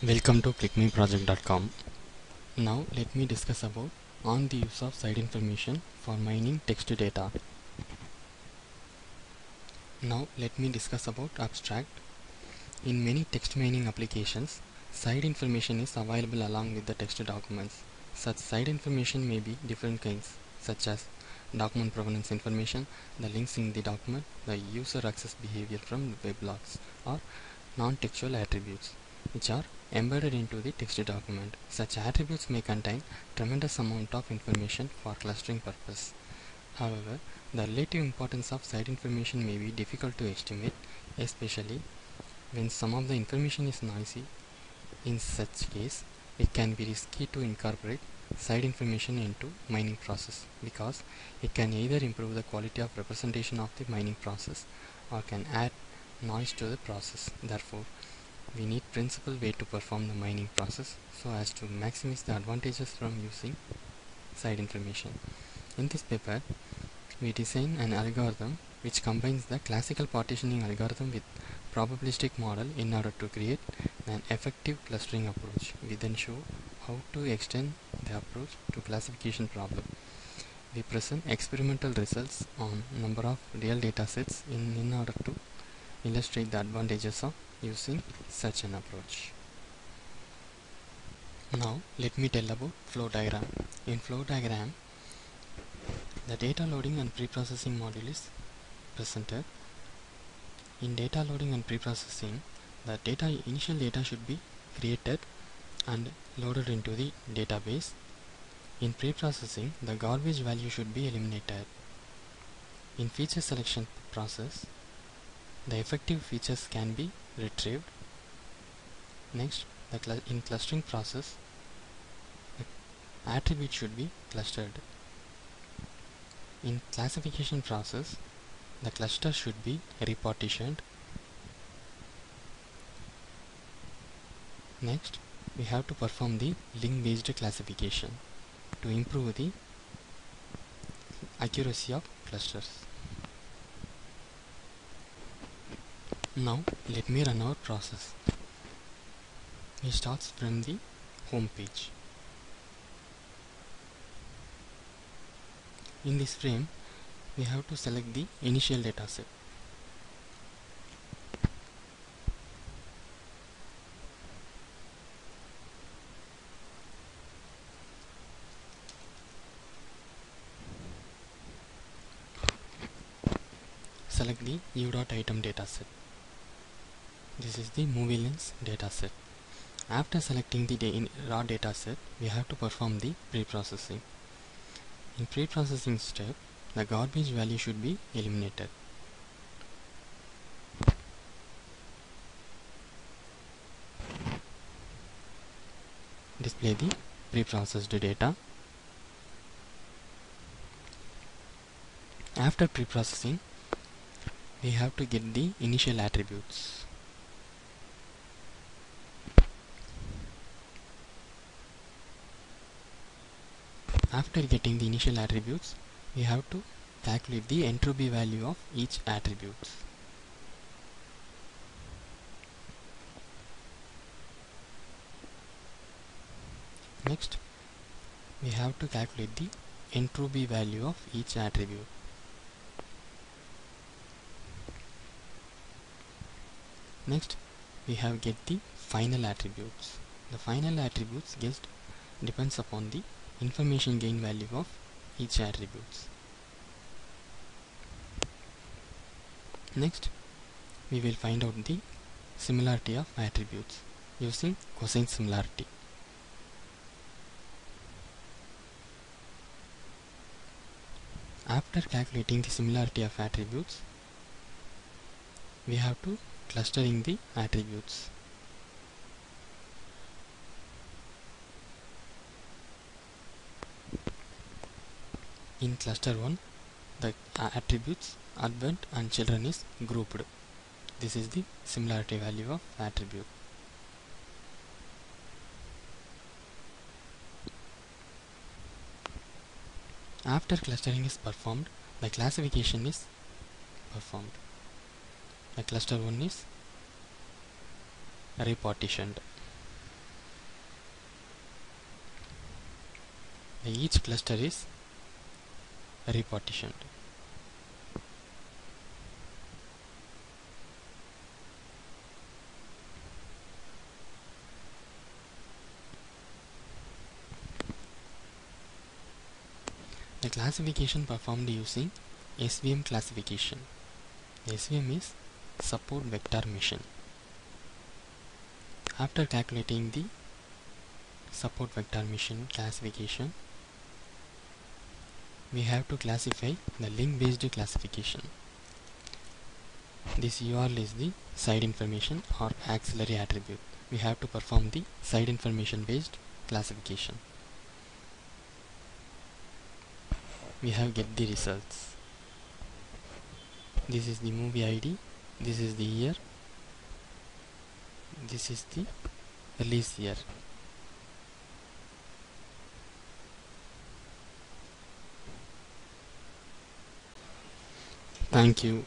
Welcome to clickmeproject.com. Now let me discuss about on the use of site information for mining text data. Now let me discuss about abstract. In many text mining applications, site information is available along with the text documents. Such site information may be different kinds, such as document provenance information, the links in the document, the user access behavior from web logs, or non-textual attributes, which are embedded into the text document. Such attributes may contain tremendous amount of information for clustering purpose. However, the relative importance of site information may be difficult to estimate, especially when some of the information is noisy. In such case, it can be risky to incorporate site information into mining process because it can either improve the quality of representation of the mining process or can add noise to the process. Therefore, we need principal way to perform the mining process so as to maximize the advantages from using site information. In this paper, we design an algorithm which combines the classical partitioning algorithm with probabilistic model in order to create an effective clustering approach. We then show how to extend the approach to classification problem. We present experimental results on number of real data sets in order to illustrate the advantages of using such an approach. Now let me tell about flow diagram. In flow diagram, the data loading and preprocessing module is presented. In data loading and preprocessing, the initial data should be created and loaded into the database. In preprocessing, the garbage value should be eliminated. In feature selection process, the effective features can be retrieved. Next, in clustering process, the attribute should be clustered. In classification process, the cluster should be repartitioned. Next, we have to perform the link-based classification to improve the accuracy of clusters. Now, let me run our process. We start from the home page. In this frame, we have to select the initial data set. Select the u.item dataset. This is the movie lens dataset. After selecting the raw dataset, we have to perform the preprocessing. In preprocessing step, the garbage value should be eliminated. Display the preprocessed data. After preprocessing, we have to get the initial attributes. After getting the initial attributes, we have to calculate the entropy value of each attribute. Next, we have to calculate the entropy value of each attribute. Next, we have get the final attributes. The final attributes depends upon the information gain value of each attributes. Next, we will find out the similarity of attributes using cosine similarity. After calculating the similarity of attributes, we have to clustering the attributes. In cluster 1, the attributes advent and children is grouped. This is the similarity value of attribute. After clustering is performed, the classification is performed. The cluster 1 is repartitioned. Each cluster is repartitioned. The classification performed using SVM classification. SVM is support vector mission. After calculating the support vector mission classification, we have to classify the link based classification. This URL is the side information or auxiliary attribute. We have to perform the side information based classification. We have get the results. This is the movie ID, this is the year, this is the release year. Thank you.